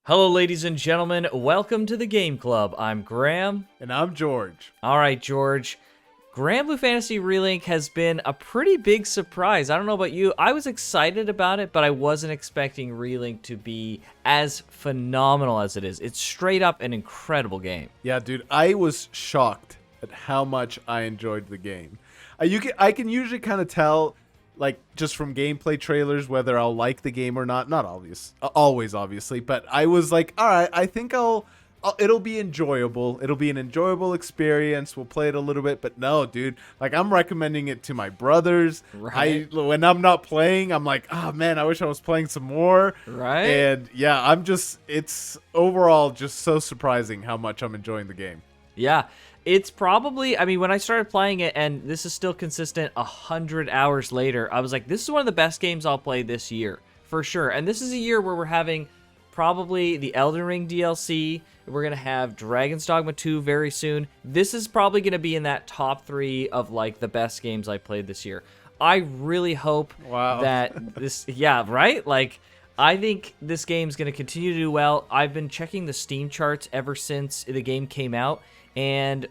Hello, ladies and gentlemen. Welcome to the Game Club. I'm Graham. And I'm George. All right, George. Granblue Fantasy Relink has been a pretty big surprise. I don't know about you. I was excited about it, but I wasn't expecting Relink to be as phenomenal as it is. It's straight up an incredible game. Yeah, dude, I was shocked at how much I enjoyed the game. I can usually kind of tell, like, just from gameplay trailers whether I'll like the game or not. Not always, obviously, but I was like, all right, I think it'll be enjoyable. It'll be an enjoyable experience. We'll play it a little bit, but no, dude, like, I'm recommending it to my brothers. Right. When I'm not playing, I'm like, oh man, I wish I was playing some more. Right. And yeah, it's overall just so surprising how much I'm enjoying the game. Yeah. It's probably, I mean, when I started playing it, and this is still consistent 100 hours later, I was like, this is one of the best games I'll play this year, for sure. And this is a year where we're having probably the Elden Ring DLC. We're going to have Dragon's Dogma 2 very soon. This is probably going to be in that top 3 of, like, the best games I played this year. I really hope that this, yeah, right? Like, I think this game's going to continue to do well. I've been checking the Steam charts ever since the game came out, and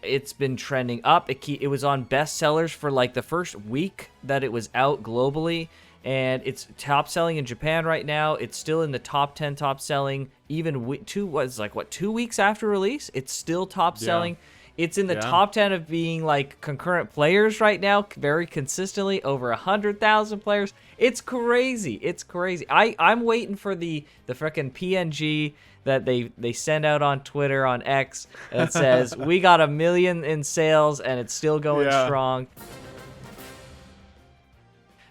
it's been trending up. It was on bestsellers for like the first week that it was out globally, and it's top selling in Japan right now. It's still in the top 10 top selling, even 2 weeks after release. It's still top selling. It's in the top 10 of being like concurrent players right now, very consistently, over 100,000 players. It's crazy. It's crazy. I'm waiting for the frickin' PNG that they send out on Twitter, on X, that says, we got 1 million in sales and it's still going strong.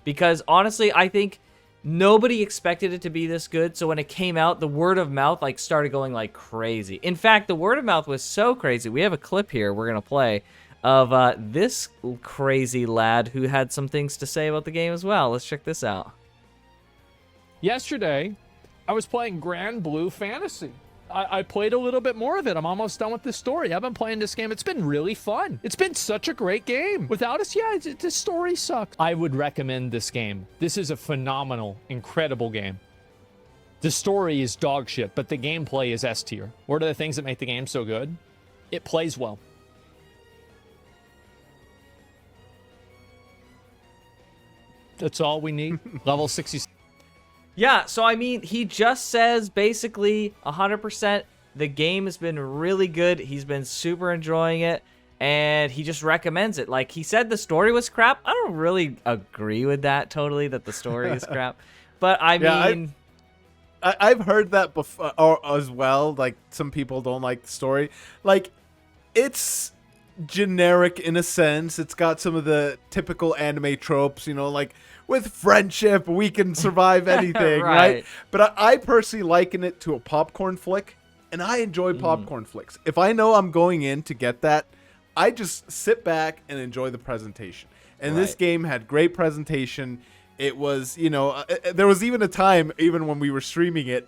Because honestly, I think nobody expected it to be this good. So when it came out, the word of mouth like started going like crazy. In fact, the word of mouth was so crazy. We have a clip here we're going to play of this crazy lad who had some things to say about the game as well. Let's check this out. Yesterday, I was playing Granblue Fantasy. I played a little bit more of it. I'm almost done with the story. I've been playing this game. It's been really fun. It's been such a great game. Without us, the story sucked. I would recommend this game. This is a phenomenal, incredible game. The story is dog shit, but the gameplay is S tier. What are the things that make the game so good? It plays well. That's all we need. Level 66. Yeah, so I mean, he just says basically 100% the game has been really good. He's been super enjoying it, and he just recommends it. Like, he said the story was crap. I don't really agree with that totally, that the story is crap. But I mean, I've heard that before as well. Like, some people don't like the story. Like, it's generic in a sense. It's got some of the typical anime tropes, you know, like, with friendship, we can survive anything, right? But I personally liken it to a popcorn flick, and I enjoy popcorn flicks. If I know I'm going in to get that, I just sit back and enjoy the presentation. And this game had great presentation. It was, you know, there was even a time, even when we were streaming it,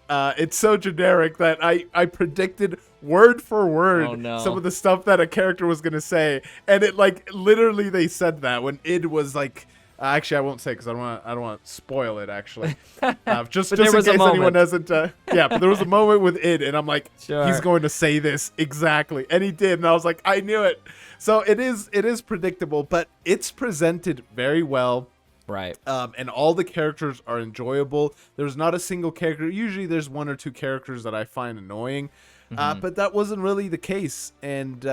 it's so generic that I predicted word for word some of the stuff that a character was going to say. And it, like, literally they said that when id was like... Actually, I won't say because I don't want to spoil it. Actually, just in case anyone doesn't. But there was a moment with id, and I'm like, he's going to say this exactly, and he did, and I was like, I knew it. So it is predictable, but it's presented very well, right? And all the characters are enjoyable. There's not a single character. Usually, there's 1 or 2 characters that I find annoying, but that wasn't really the case, and.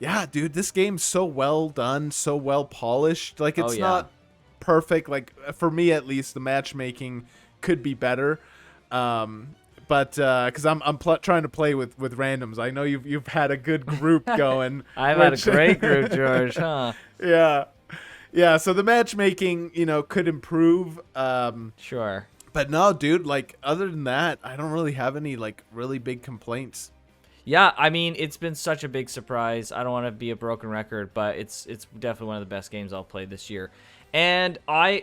Yeah, dude, this game's so well done, so well polished. Like, it's not perfect. Like, for me at least, the matchmaking could be better. But because I'm trying to play with randoms. I know you've had a good group going. I've had a great group, George. Huh? Yeah. So the matchmaking, you know, could improve. Sure. But no, dude. Like, other than that, I don't really have any like really big complaints. Yeah, I mean, it's been such a big surprise. I don't want to be a broken record, but it's definitely one of the best games I'll play this year. And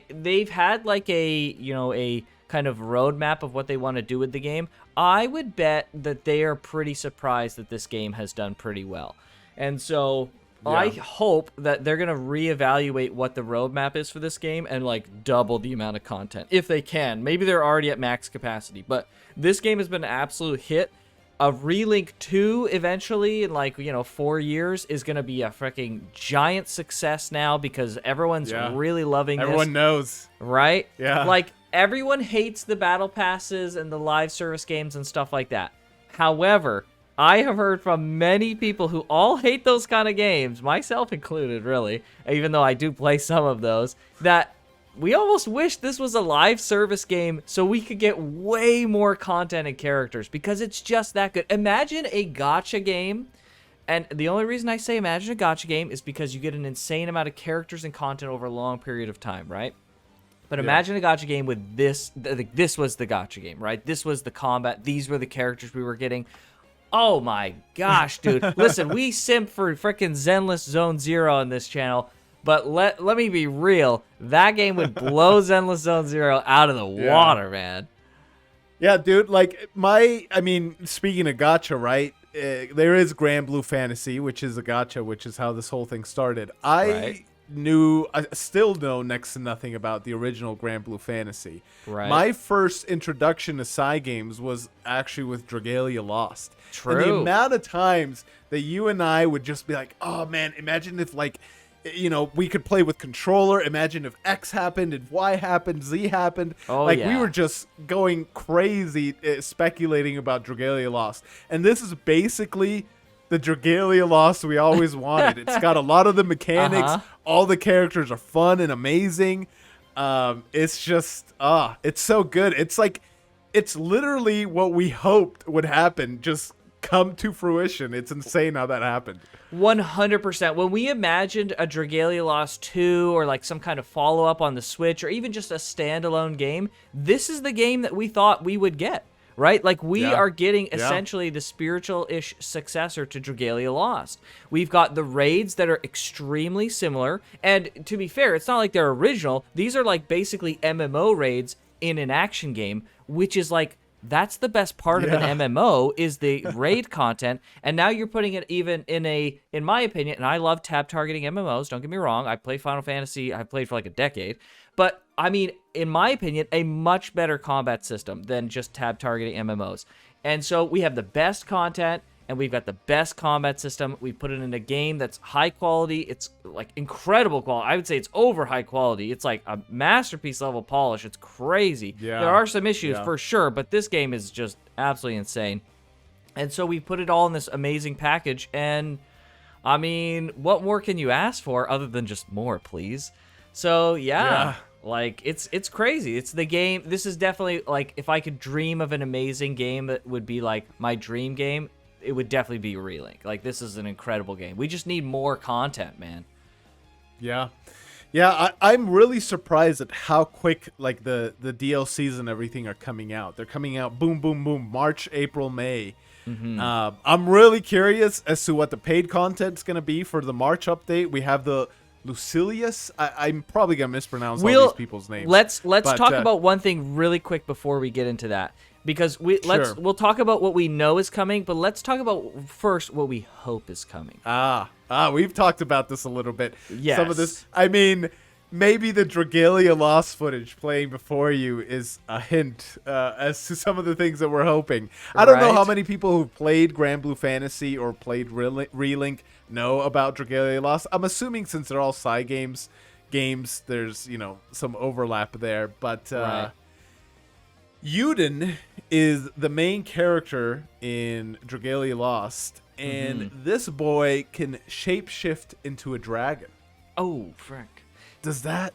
they've had like a kind of roadmap of what they want to do with the game. I would bet that they are pretty surprised that this game has done pretty well. And so I hope that they're going to reevaluate what the roadmap is for this game and like double the amount of content if they can. Maybe they're already at max capacity, but this game has been an absolute hit. A Relink 2 eventually in 4 years is going to be a freaking giant success now because everyone's really loving Everyone knows. Right? Yeah. Like everyone hates the battle passes and the live service games and stuff like that. However, I have heard from many people who all hate those kind of games, myself included, really, even though I do play some of those, that we almost wish this was a live service game so we could get way more content and characters because it's just that good. Imagine a gacha game, and the only reason I say imagine a gacha game is because you get an insane amount of characters and content over a long period of time, right? But imagine a gacha game with this. This was the gacha game, right? This was the combat. These were the characters we were getting. Oh my gosh, dude. Listen, we simp for frickin' Zenless Zone Zero on this channel, but let me be real. That game would blow Zenless Zone Zero out of the water, man. Yeah, dude, like speaking of gacha, right? There is Granblue Fantasy, which is a gacha, which is how this whole thing started. I still know next to nothing about the original Granblue Fantasy. Right. My first introduction to Psy games was actually with Dragalia Lost. True. And the amount of times that you and I would just be like, oh man, imagine if we could play with controller. Imagine if X happened and Y happened, Z happened. Oh, we were just going crazy speculating about Dragalia Lost. And this is basically the Dragalia Lost we always wanted. It's got a lot of the mechanics. All the characters are fun and amazing. It's just, it's so good. It's literally what we hoped would happen just come to fruition. It's insane how that happened. 100%. When we imagined a Dragalia Lost 2 or like some kind of follow-up on the Switch or even just a standalone game, this is the game that we thought we would get. Right? Like, we are getting essentially the spiritual-ish successor to Dragalia Lost. We've got the raids that are extremely similar. And to be fair, it's not like they're original. These are like basically MMO raids in an action game, which is like, that's the best part of an MMO is the raid content. And now you're putting it even in my opinion, and I love tab targeting MMOs, don't get me wrong. I play Final Fantasy. I've played for like a decade. But, I mean, in my opinion, a much better combat system than just tab targeting MMOs. And so we have the best content, and we've got the best combat system. We put it in a game that's high quality. It's, like, incredible quality. I would say it's over high quality. It's, like, a masterpiece level polish. It's crazy. Yeah. There are some issues, for sure, but this game is just absolutely insane. And so we put it all in this amazing package, and, I mean, what more can you ask for other than just more, please? So, yeah. Like, it's crazy. It's the game. This is definitely, like, if I could dream of an amazing game that would be, like, my dream game, it would definitely be Relink. Like, this is an incredible game. We just need more content, man. Yeah. Yeah, I'm really surprised at how quick, like, the DLCs and everything are coming out. They're coming out boom, boom, boom, March, April, May. I'm really curious as to what the paid content's going to be for the March update. We have the Lucilius. I'm probably gonna mispronounce all these people's names. Let's talk about one thing really quick before we get into that, because we'll talk about what we know is coming, but let's talk about first what we hope is coming. We've talked about this a little bit. Yes. Some of this. I mean, maybe the Dragalia Lost footage playing before you is a hint as to some of the things that we're hoping. I don't know how many people who've played Granblue Fantasy or played Relink know about Dragalia Lost. I'm assuming since they're all Psy games, there's, some overlap there. But Yuden is the main character in Dragalia Lost, and this boy can shapeshift into a dragon. Oh, frick. Does that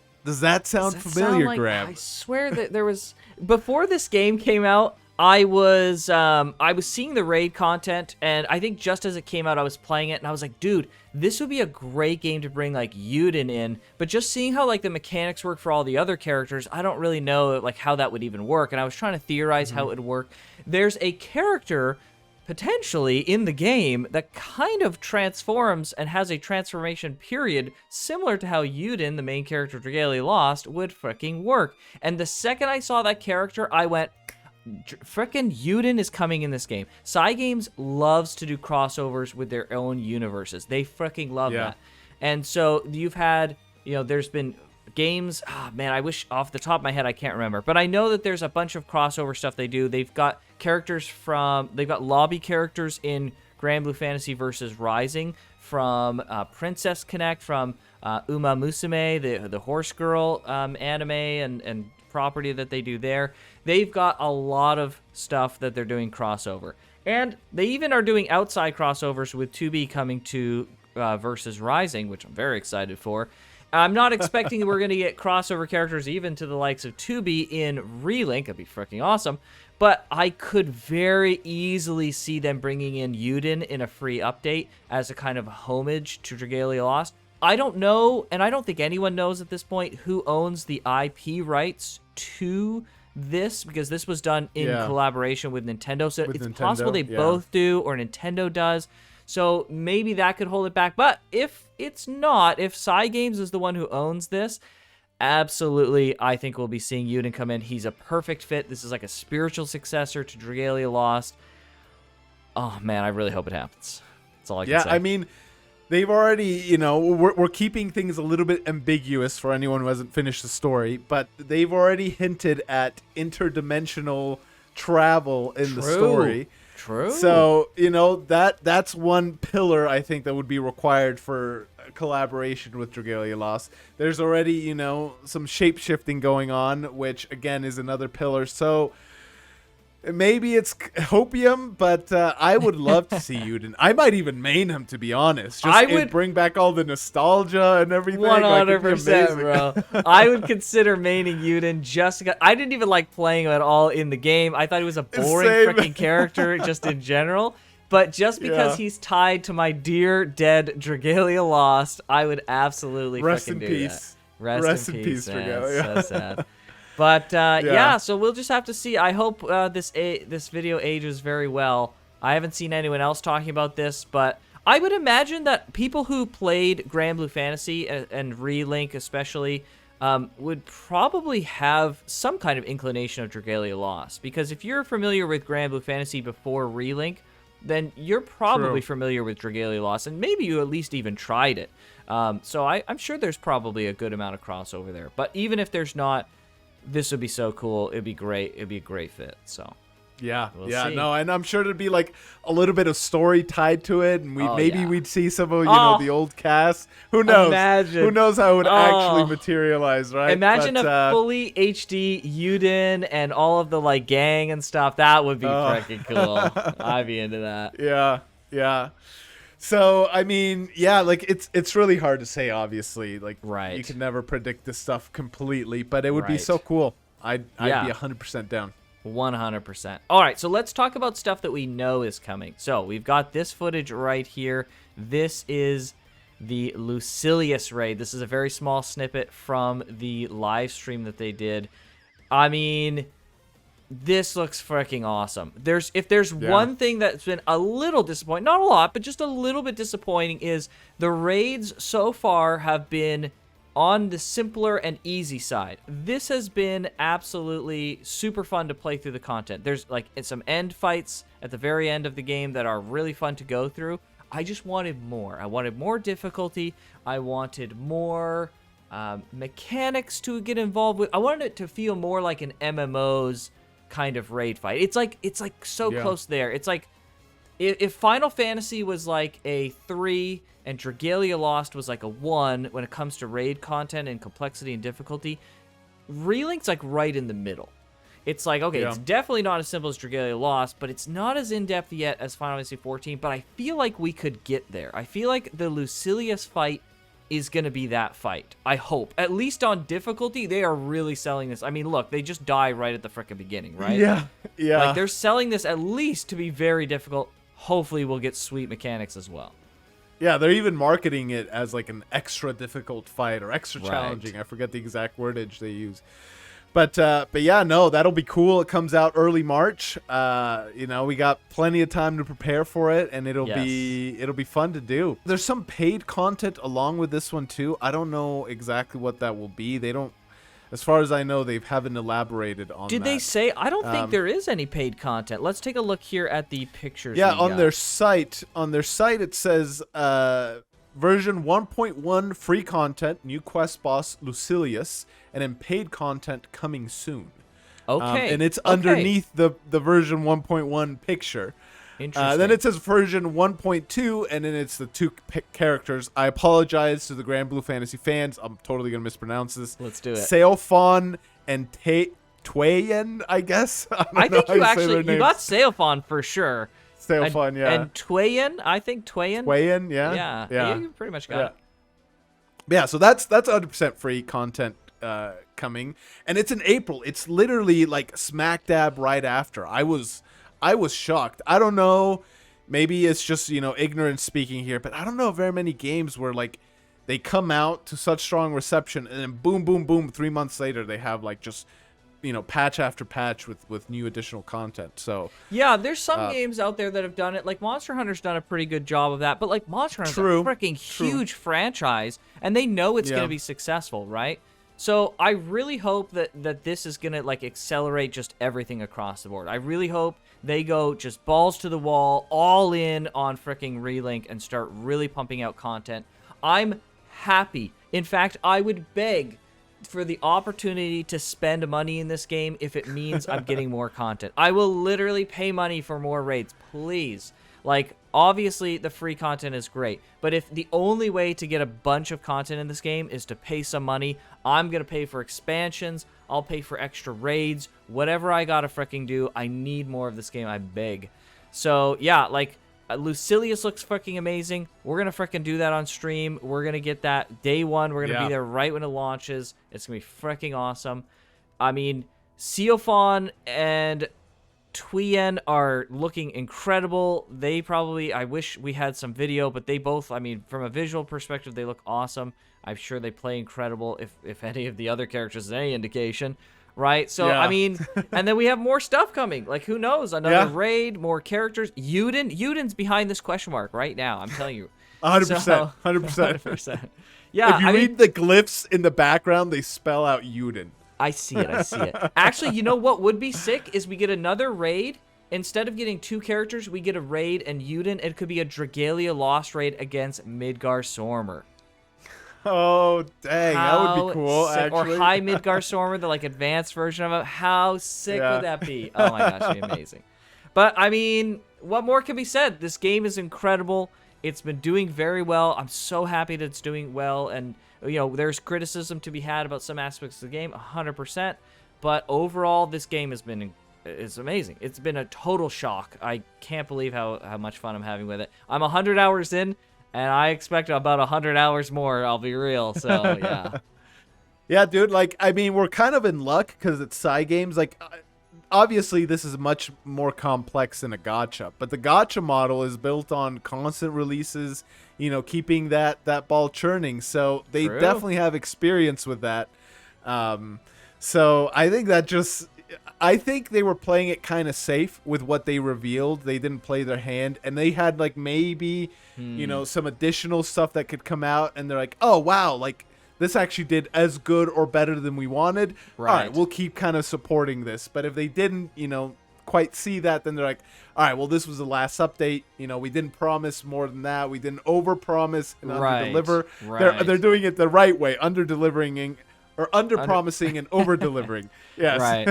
sound familiar, like, Graham? I swear that there was before this game came out, I was seeing the raid content, and I think just as it came out, I was playing it, and I was like, dude, this would be a great game to bring like Yuden in. But just seeing how like the mechanics work for all the other characters, I don't really know like how that would even work. And I was trying to theorize how it would work. There's a character potentially in the game that kind of transforms and has a transformation period similar to how Yuden, the main character of Dragalia Lost, would freaking work. And the second I saw that character, I went, frickin' Yuden is coming in this game. Cygames loves to do crossovers with their own universes. They fricking love that. And so you've had, there's been games, man, I wish off the top of my head I can't remember, but I know that there's a bunch of crossover stuff they do. They've got they've got lobby characters in Granblue Fantasy versus Rising from Princess Connect, from Uma Musume, the horse girl anime and property that they do there. They've got a lot of stuff that they're doing crossover. And they even are doing outside crossovers with 2B coming to versus Rising, which I'm very excited for. I'm not expecting we're going to get crossover characters even to the likes of 2B in Relink. That'd be freaking awesome. But I could very easily see them bringing in Yuden in a free update as a kind of homage to Dragalia Lost. I don't know, and I don't think anyone knows at this point, who owns the IP rights to this, because this was done in collaboration with Nintendo. So it's possible they both do, or Nintendo does. So maybe that could hold it back. But if it's not, if Cygames is the one who owns this, absolutely, I think we'll be seeing Yuden come in. He's a perfect fit. This is like a spiritual successor to Dragalia Lost. Oh, man, I really hope it happens. That's all I can say. Yeah, I mean, they've already, we're keeping things a little bit ambiguous for anyone who hasn't finished the story, but they've already hinted at interdimensional travel in the story. True. So, that's one pillar I think that would be required for collaboration with Dragalia Lost. There's already, some shape-shifting going on, which, again, is another pillar. So, maybe it's hopium, but I would love to see Yuden. I might even main him, to be honest. I would bring back all the nostalgia and everything. 100%, bro. I would consider maining Yuden just because I didn't even like playing him at all in the game. I thought he was a boring freaking character just in general. But just because he's tied to my dear dead Dragalia Lost, I would absolutely fucking do that. Rest in peace, Dragalia. So sad. But so we'll just have to see. I hope this video ages very well. I haven't seen anyone else talking about this, but I would imagine that people who played Granblue Fantasy and Relink especially would probably have some kind of inclination of Dragalia Lost. Because if you're familiar with Granblue Fantasy before Relink, then you're probably familiar with Dragalia Lost, and maybe you at least even tried it. So I'm sure there's probably a good amount of crossover there. But even if there's not, this would be so cool. It'd be great. It'd be a great fit. So we'll see. No, and I'm sure there'd be like a little bit of story tied to it, and we'd see some of the old cast. Who knows? Imagine. Who knows how it would actually materialize, right? Imagine a fully HD Yuden and all of the like gang and stuff. That would be freaking cool. I'd be into that. Yeah. So, I mean, like, it's really hard to say, obviously. Like, you can never predict this stuff completely, but it would be so cool. I'd be 100% down. 100%. All right, so let's talk about stuff that we know is coming. So, we've got this footage right here. This is the Lucilius raid. This is a very small snippet from the live stream that they did. I mean, this looks freaking awesome. If there's one thing that's been a little disappointing, not a lot, but just a little bit disappointing, is the raids so far have been on the simpler and easy side. This has been absolutely super fun to play through the content. There's like some end fights at the very end of the game that are really fun to go through. I just wanted more. I wanted more difficulty. I wanted more mechanics to get involved with. I wanted it to feel more like an MMO's kind of raid fight. It's like so close there. It's like if Final Fantasy was like a 3 and Dragalia Lost was like a 1 when it comes to raid content and complexity and difficulty, Relink's like right in the middle. It's like, okay, it's definitely not as simple as Dragalia Lost, but it's not as in-depth yet as Final Fantasy 14, but I feel like we could get there. I feel like the Lucilius fight is going to be that fight. I hope. At least on difficulty, they are really selling this. I mean, look, they just die right at the frickin' beginning, right? Yeah. Like, they're selling this at least to be very difficult. Hopefully, we'll get sweet mechanics as well. Yeah, they're even marketing it as like an extra difficult fight or extra challenging. I forget the exact wordage they use. But yeah, no, that'll be cool. It comes out early March. We got plenty of time to prepare for it, and it'll be fun to do. There's some paid content along with this one too. I don't know exactly what that will be. They don't as far as I know, they haven't elaborated on Did that. they say? I don't think there is any paid content. Let's take a look here at the pictures. Yeah, we on got. their site, it says version 1.1 free content, new quest boss Lucilius, and then paid content coming soon. Okay. And it's okay. underneath the version 1.1 picture. Interesting. Then it says version 1.2, and then it's the two characters. I apologize to the Granblue Fantasy fans. I'm totally going to mispronounce this. Let's do it. Seofon and Tweyen, I guess. I think you got Seofon for sure. Seofon, yeah. And Tweyen, I think Tweyen. Tweyen, yeah. Yeah. You pretty much got it. Yeah, so that's 100% free content coming, and it's in April. It's literally like smack dab right after. I was shocked. I don't know, maybe it's just ignorance speaking here, but I don't know very many games where like they come out to such strong reception and then boom boom boom 3 months later they have like just patch after patch with new additional content. So yeah, there's some games out there that have done it. Like Monster Hunter's done a pretty good job of that, but like Monster Hunter's a freaking huge franchise, and they know it's going to be successful, right? So I really hope that this is going to like accelerate just everything across the board. I really hope they go just balls to the wall, all in on freaking Relink and start really pumping out content. I'm happy. In fact, I would beg for the opportunity to spend money in this game if it means I'm getting more content. I will literally pay money for more raids, please. Like, obviously, the free content is great, but if the only way to get a bunch of content in this game is to pay some money, I'm going to pay for expansions, I'll pay for extra raids, whatever I gotta freaking do. I need more of this game, I beg. So, yeah, like, Lucilius looks freaking amazing. We're going to freaking do that on stream. We're going to get that day one. We're going to be there right when it launches. It's going to be freaking awesome. I mean, Seofon and Tweyen are looking incredible. They probably, I wish we had some video, but they both, I mean, from a visual perspective, they look awesome. I'm sure they play incredible if any of the other characters is any indication, right? So, I mean, and then we have more stuff coming. Like, who knows? Another raid, more characters. Yuden's behind this question mark right now, I'm telling you. 100%. 100%. 100%. Yeah, if you read the glyphs in the background, they spell out Yuden. I see it. Actually, you know what would be sick is we get another raid. Instead of getting two characters, we get a raid and Yuden. It could be a Dragalia Lost raid against Midgar Sormer. Oh, dang. That would be cool, sick. actually. Or High Midgar Sormer, the like advanced version of it. How sick would that be? Oh my gosh, it'd be amazing. But, I mean, what more can be said? This game is incredible. It's been doing very well. I'm so happy that it's doing well. And, there's criticism to be had about some aspects of the game, 100%. But overall, this game has been it's amazing. It's been a total shock. I can't believe how much fun I'm having with it. I'm 100 hours in, and I expect about 100 hours more, I'll be real. So, yeah. Yeah, dude. Like, I mean, we're kind of in luck because it's side games. Like, obviously, this is much more complex than a gacha, but the gacha model is built on constant releases, keeping that ball churning. So they definitely have experience with that. So I think I think they were playing it kind of safe with what they revealed. They didn't play their hand, and they had like maybe, some additional stuff that could come out, and they're like, oh, wow, like, this actually did as good or better than we wanted. Right. All right, we'll keep kind of supporting this. But if they didn't, quite see that, then they're like, all right, well, this was the last update. We didn't promise more than that. We didn't overpromise and under-deliver. Right. They're doing it the right way, under-delivering or under-promising and over-delivering. Yes. Right.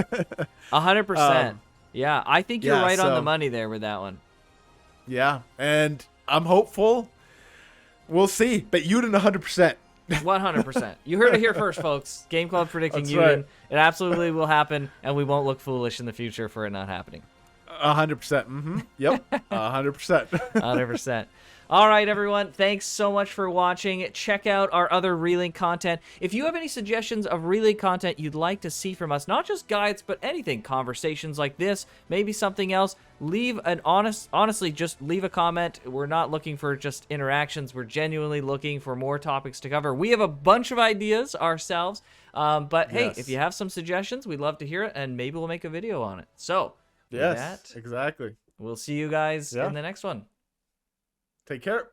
100%. Yeah, I think you're right on the money there with that one. Yeah, and I'm hopeful. We'll see. But Yuden 100%. 100%. You heard it here first, folks. Game Club predicting Yuden. Right. It absolutely will happen, and we won't look foolish in the future for it not happening. 100%. Mm-hmm. Yep. 100%. 100%. All right, everyone. Thanks so much for watching. Check out our other Relink content. If you have any suggestions of Relink content you'd like to see from us, not just guides, but anything, conversations like this, maybe something else, leave an honestly, just leave a comment. We're not looking for just interactions. We're genuinely looking for more topics to cover. We have a bunch of ideas ourselves, but hey, if you have some suggestions, we'd love to hear it, and maybe we'll make a video on it. So, yes, exactly. We'll see you guys in the next one. Take care.